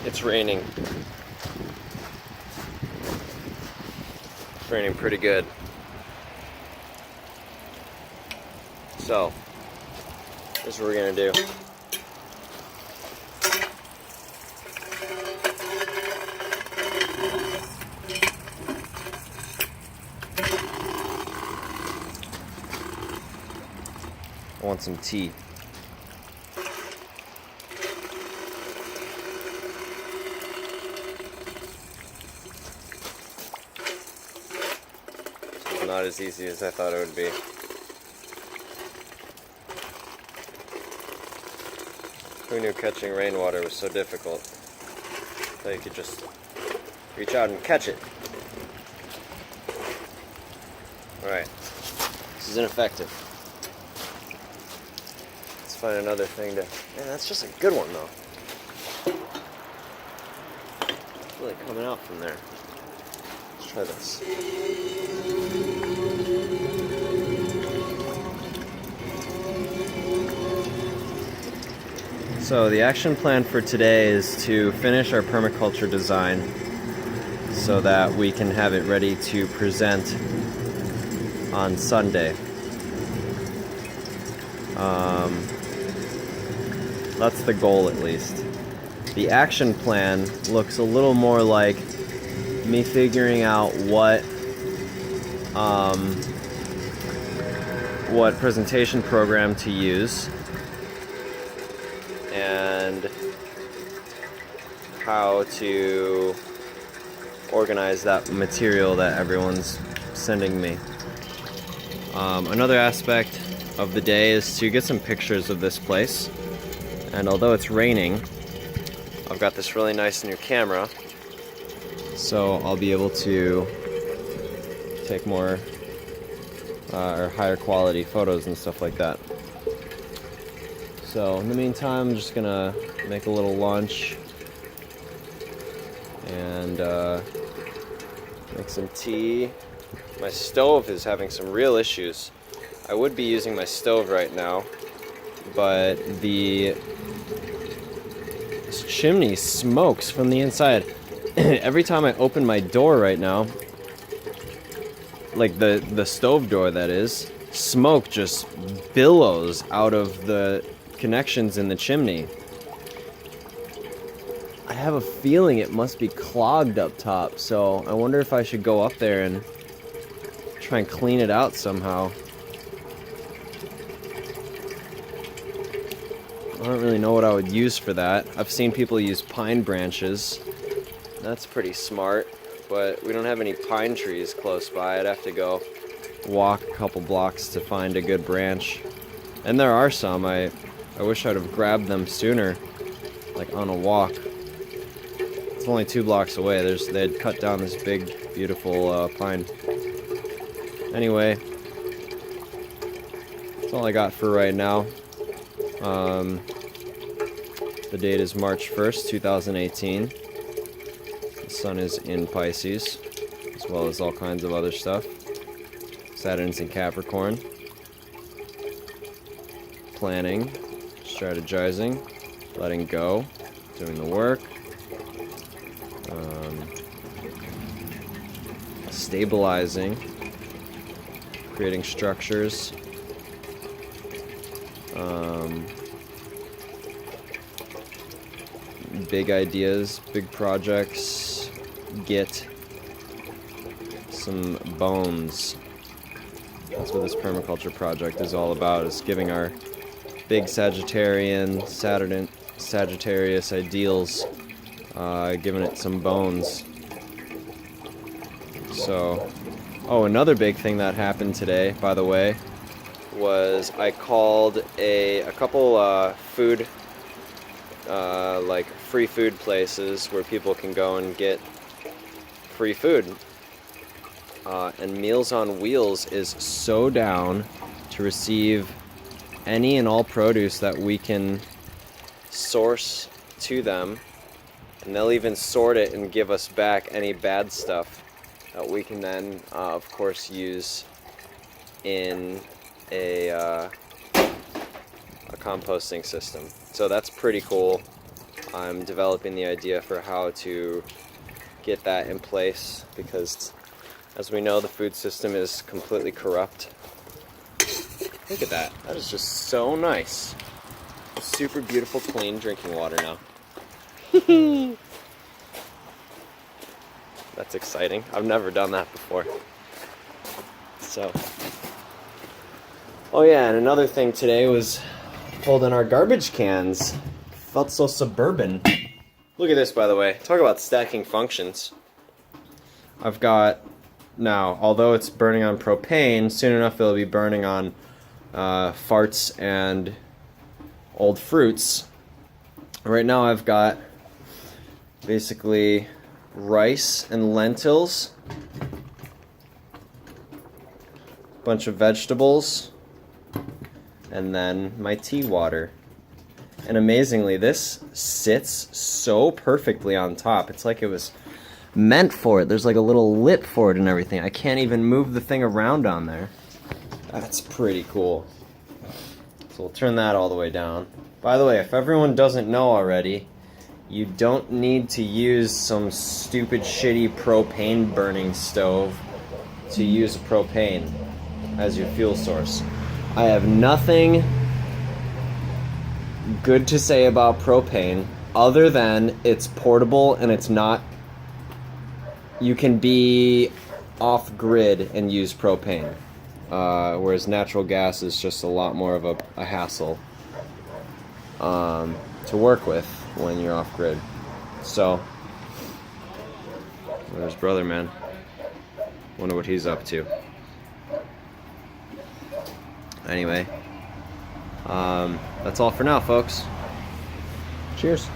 It's raining. It's raining pretty good. So, this is what we're gonna do. I want some tea. It's not as easy as I thought it would be. Who knew catching rainwater was so difficult? So you could just reach out and catch it. Alright. This is ineffective. Let's find another thing to... Man, that's just a good one though. It's really coming out from there. Let's try this. So the action plan for today is to finish our permaculture design so that we can have it ready to present on Sunday. That's the goal, at least. The action plan looks a little more like me figuring out what presentation program to use and how to organize that material that everyone's sending me. Another aspect of the day is to get some pictures of this place. And although it's raining, I've got this really nice new camera, so I'll be able to take more or higher quality photos and stuff like that. So in the meantime, I'm just gonna make a little lunch and make some tea. My stove is having some real issues. I would be using my stove right now, but this chimney smokes from the inside. Every time I open my door right now, like the stove door that is, smoke just billows out of the connections in the chimney. I have a feeling it must be clogged up top, so I wonder if I should go up there and try and clean it out somehow. I don't really know what I would use for that. I've seen people use pine branches. That's pretty smart, but we don't have any pine trees close by. I'd have to go walk a couple blocks to find a good branch. And there are some. I wish I'd have grabbed them sooner, like on a walk. It's only 2 blocks away. They'd cut down this big, beautiful pine. Anyway, that's all I got for right now. The date is March 1st, 2018. The sun is in Pisces, as well as all kinds of other stuff. Saturn's in Capricorn. Planning, strategizing, letting go, doing the work. Stabilizing, creating structures. Big ideas, big projects, get some bones. That's what this permaculture project is all about, is giving our big Sagittarius ideals, giving it some bones. So, another big thing that happened today, by the way, was I called a couple food, like free food places where people can go and get free food. And Meals on Wheels is so down to receive any and all produce that we can source to them, and they'll even sort it and give us back any bad stuff that we can then, of course, use in a composting system. So that's pretty cool. I'm developing the idea for how to get that in place because, as we know, the food system is completely corrupt. Look at that. That is just so nice. Super beautiful, clean drinking water now. That's exciting. I've never done that before. So, oh yeah, and another thing today was holding our garbage cans. Felt so suburban. Look at this, by the way. Talk about stacking functions. I've got, now, although it's burning on propane, soon enough it'll be burning on farts and old fruits. Right now I've got basically rice and lentils, a bunch of vegetables, and then my tea water. And amazingly, this sits so perfectly on top. It's like it was meant for it. There's like a little lip for it and everything. I can't even move the thing around on there. That's pretty cool. So we'll turn that all the way down. By the way, if everyone doesn't know already, you don't need to use some stupid shitty propane burning stove to use propane as your fuel source. I have nothing good to say about propane other than it's portable and it's not, you can be off grid and use propane, whereas natural gas is just a lot more of a hassle to work with when you're off grid. So there's brother man. Wonder what he's up to. Anyway, that's all for now, folks. Cheers.